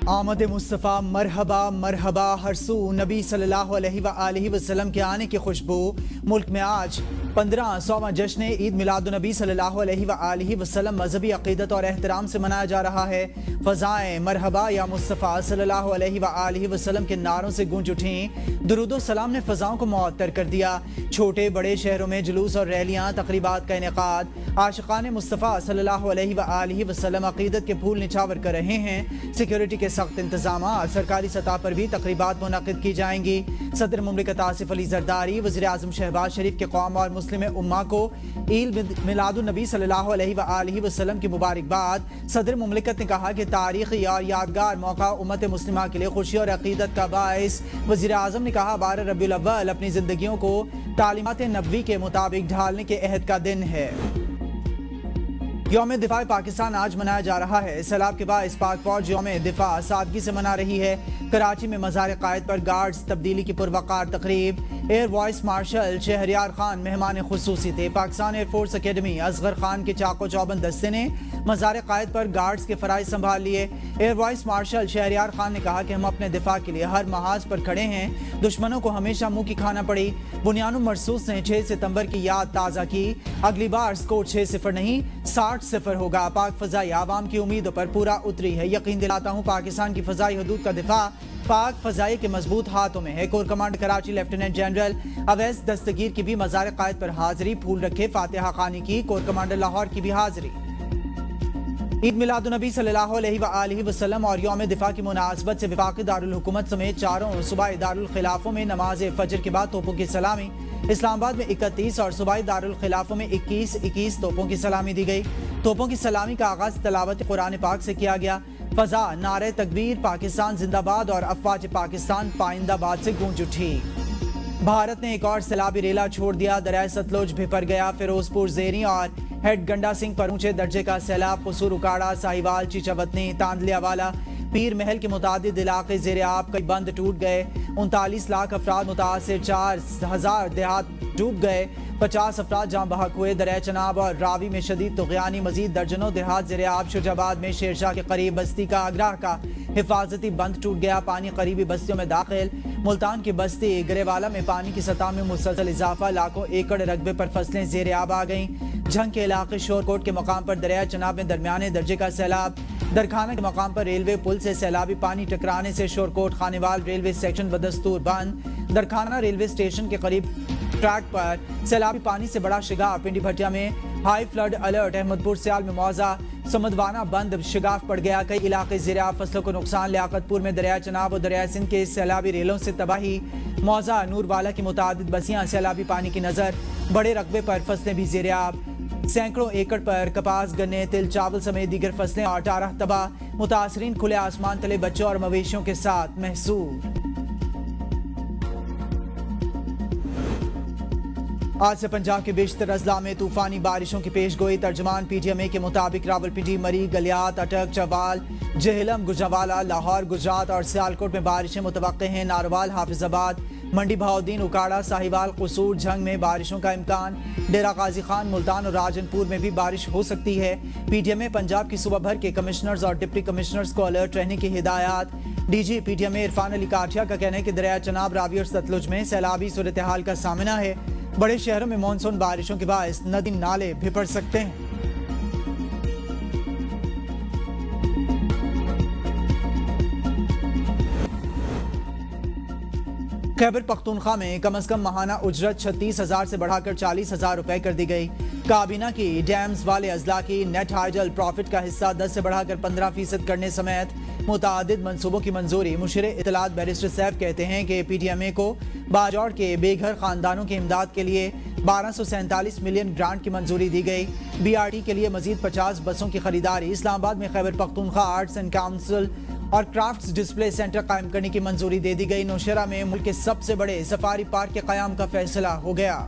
آمد مصطفیٰ مرحبا مرحبا، ہر سو نبی صلی اللہ علیہ وآلہ وسلم کے آنے کی خوشبو۔ ملک میں آج 15واں جشن عید میلاد النبی صلی اللہ علیہ وآلہ وسلم مذہبی عقیدت اور احترام سے منایا جا رہا ہے۔ فضائیں مرحبا یا مصطفیٰ صلی اللہ علیہ وآلہ وسلم کے نعروں سے گونج اٹھیں۔ درود و سلام نے فضاؤں کو معطر کر دیا۔ چھوٹے بڑے شہروں میں جلوس اور ریلیاں، تقریبات کا انعقاد۔ عاشقان مصطفیٰ صلی اللہ علیہ وآلہ وسلم عقیدت کے پھول نچھاور کر رہے ہیں۔ سیکیورٹی کے سخت انتظامات، سرکاری سطح پر بھی تقریبات منعقد کی جائیں گی۔ صدر مملکت آصف علی زرداری، وزیر اعظم شہباز شریف کے قوم اور مسلم امہ کو عید میلاد النبی صلی اللہ علیہ وآلہ وسلم کی مبارکباد۔ صدر مملکت نے کہا کہ تاریخی اور یادگار موقع امت مسلمہ کے لیے خوشی اور عقیدت کا باعث۔ وزیر اعظم نے کہا 12 ربیع الاول اپنی زندگیوں کو تعلیمات نبوی کے مطابق ڈھالنے کے عہد کا دن ہے۔ یوم دفاع پاکستان آج منایا جا رہا ہے۔ سیلاب کے باعث پاک فوج یوم دفاع سادگی سے منا رہی ہے۔ کراچی میں مزار قائد پر گارڈز تبدیلی کی پروقار تقریب۔ Air vice marshal Shahryar Khan مہمان خصوصی تھے۔ Pakistan air force academy Asghar Khan کے چاقو چوبند دستے نے مزار قائد پر گارڈز کے فرائض سنبھال لیے۔ Air vice marshal Shahryar Khan نے کہا کہ ہم اپنے دفاع کے لیے ہر محاذ پر کھڑے ہیں۔ دشمنوں کو ہمیشہ منہ کی کھانا پڑی۔ بنیان مرصوص نے 6 ستمبر کی یاد تازہ کی۔ اگلی بار سکور 6-0 نہیں 60-0 ہوگا۔ پاک فضائی عوام کی امیدوں پر پورا اتری ہے۔ یقین دلاتا ہوں پاکستان کی فضائی حدود کا دفاع پاک فضائی کے مضبوط ہاتھوں میں ہے۔ Corps commander Karachi lieutenant general Awais Dastgir کی بھی مزار قائد پر حاضری۔ پھول رکھے فاتحہ خوانی کی۔ کور کمانڈر لاہور کی بھی حاضری۔ عید میلاد النبی صلی اللہ علیہ وآلہ وسلم اور یوم دفاع کی مناسبت سے وفاقی دارالحکومت سمیت چاروں صوبائی دارالخلافوں میں نماز فجر کے بعد توپوں کی سلامی۔ اسلام آباد میں 31 اور صوبائی دارالخلافوں میں 21 توپوں کی سلامی دی گئی۔ توپوں کی سلامی کا آغاز تلاوت قرآن پاک سے کیا گیا۔ فضا نعرہ تکبیر، پاکستان زندہ باد اور افواج پاکستان پائندہ باد سے گونج اٹھی۔ بھارت نے ایک اور سیلابی ریلا چھوڑ دیا۔ دریائے ستلج بھپر گیا۔ فیروزپور زیریں اور ہیڈ گنڈا سنگھ پر اونچے درجے کا سیلاب۔ قصور اکاڑا، ساہیوال، چیچا وطنی، تاندلیا والا، پیر محل کے متعدد علاقے زیر آب، کئی بند ٹوٹ گئے۔ 39 لاکھ افراد متاثر، 4000 دیہات ڈوب گئے، 50 افراد جاں بحق ہوئے۔ دریائے چناب اور راوی میں شدید طغیانی، مزید درجنوں دیہات زیر آب۔ شجاع آباد میں شیرشاہ کے قریب بستی کا آگرہ کا حفاظتی بند ٹوٹ گیا، پانی قریبی بستیوں میں داخل۔ ملتان کی بستی گریوالا میں پانی کی سطح میں مسلسل اضافہ، لاکھوں ایکڑ رقبے پر فصلیں زیر آب آ گئیں۔ جھنگ کے علاقے شورکوٹ کے مقام پر دریائے چناب میں درمیانے درجے کا سیلاب۔ درخانہ کے مقام پر ریلوے پل سے سیلابی پانی ٹکرانے سے شورکوٹ خانیوال ریلوے سیکشن بدستور بند۔ درخانہ ریلوے اسٹیشن کے قریب ٹریک پر سیلابی پانی سے بڑا شگاف۔ پنڈی بھٹیا میں ہائی فلڈ الرٹ۔ احمد پور سیال میں موضع سمدوانہ بند شگاف پڑ گیا، کئی علاقے زیر آب، فصلوں کو نقصان۔ لیاقت پور میں دریائے چناب اور دریائے سندھ کے سیلابی ریلوں سے تباہی۔ موضع نور والا کی متعدد بستیاں سیلابی پانی کی نظر، بڑے رقبے پر فصلیں بھی زیر آب۔ سینکڑوں ایکڑ پر کپاس، گنے، تل، چاول سمیت دیگر فصلیں اور 18 تباہ۔ متاثرین کھلے آسمان تلے بچوں اور مویشیوں کے ساتھ محصور۔ آج سے پنجاب کے بیشتر اضلاع میں طوفانی بارشوں کی پیش گوئی۔ ترجمان پی ٹی ایم اے کے مطابق راولپنڈی، مری، گلیات، اٹک، چوال، جہلم، گجرانوالہ، لاہور، گجرات اور سیالکوٹ میں بارشیں متوقع ہیں۔ ناروال، حافظ آباد، منڈی بہاؤدین، اکاڑا، ساہیوال، قصور، جھنگ میں بارشوں کا امکان۔ ڈیرہ غازی خان، ملتان اور راجن پور میں بھی بارش ہو سکتی ہے۔ پی ٹی ایم اے پنجاب کی صوبہ بھر کے کمشنرز اور ڈپٹی کمشنرز کو الرٹ رہنے کی ہدایات۔ D G P T M A Irfan Ali Kathia کا کہنا ہے کہ دریائے چناب، راوی اور ستلج میں سیلابی صورتحال کا سامنا ہے۔ بڑے شہروں میں مانسون بارشوں کے باعث ندی نالے بھپڑ سکتے ہیں۔ خیبر پختونخوا میں کم از کم ماہانہ اجرت 36,000 سے بڑھا کر 40,000 روپے کر دی گئی۔ کابینہ کی ڈیمز والے اضلاع کی نیٹ ہائیڈل پروفٹ کا حصہ 10 سے بڑھا کر 15% کرنے سمیت متعدد منصوبوں کی منظوری۔ مشیر اطلاعات بیرسٹر سیف کہتے ہیں کہ پی ٹی ایم اے کو باجوڑ کے بے گھر خاندانوں کی امداد کے لیے 1247 ملین گرانٹ کی منظوری دی گئی۔ بی آر ٹی کے لیے مزید 50 بسوں کی خریداری۔ اسلام آباد میں Khyber Pakhtunkhwa arts and council اور کرافٹس ڈسپلے سینٹر قائم کرنے کی منظوری دے دی گئی۔ نوشہرہ میں ملک کے سب سے بڑے سفاری پارک کے قیام کا فیصلہ ہو گیا۔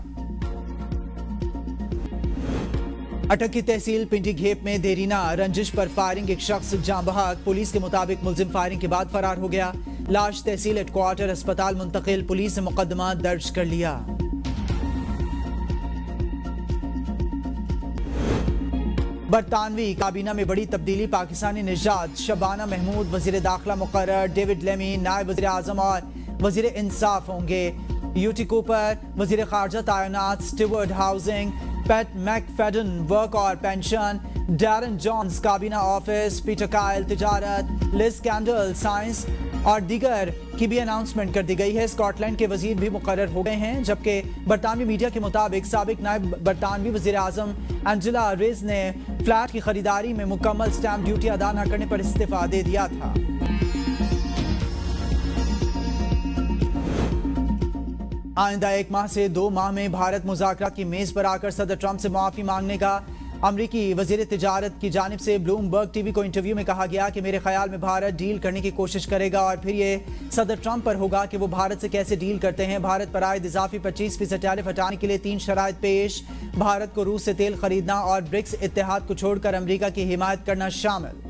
اٹک کی تحصیل پنڈی گھیپ میں دیرینہ رنجش پر فائرنگ، ایک شخص جاں بحق۔ پولیس کے مطابق ملزم فائرنگ کے بعد فرار ہو گیا۔ لاش تحصیل ہیڈ کوارٹر اسپتال منتقل۔ پولیس نے مقدمہ درج کر لیا۔ برطانوی کابینہ میں بڑی تبدیلی، پاکستانی نژاد شبانہ محمود وزیر داخلہ مقرر، ڈیوڈ لیمی نائب وزیر اعظم اور وزیر انصاف ہوں گے، یوٹی کوپر وزیر خارجہ تعینات، سٹیورڈ ہاؤسنگ، پیٹ میک فیڈن ورک اور پینشن، ڈیرن جونز کابینہ آفس، پیٹر کائل تجارت، لیز کینڈل سائنس اور دیگر کی بھی اناؤنسمنٹ کر دی گئی ہے۔ اسکاٹ لینڈ کے وزیر بھی مقرر ہو گئے ہیں، جبکہ برطانوی میڈیا کے مطابق سابق نائب برطانوی وزیر اعظم اینجلا ریز نے فلیٹ کی خریداری میں مکمل سٹیمپ ڈیوٹی ادا نہ کرنے پر استعفیٰ دے دیا تھا۔ آئندہ 1 ماہ سے 2 ماہ میں بھارت مذاکرات کی میز پر آ کر صدر ٹرمپ سے معافی مانگنے کا امریکی وزیر تجارت کی جانب سے بلومبرگ ٹی وی کو انٹرویو میں کہا گیا کہ میرے خیال میں بھارت ڈیل کرنے کی کوشش کرے گا اور پھر یہ صدر ٹرمپ پر ہوگا کہ وہ بھارت سے کیسے ڈیل کرتے ہیں۔ بھارت پر عائد اضافی 25% ٹیرف ہٹانے کے لیے 3 شرائط پیش، بھارت کو روس سے تیل خریدنا اور برکس اتحاد کو چھوڑ کر امریکہ کی حمایت کرنا شامل۔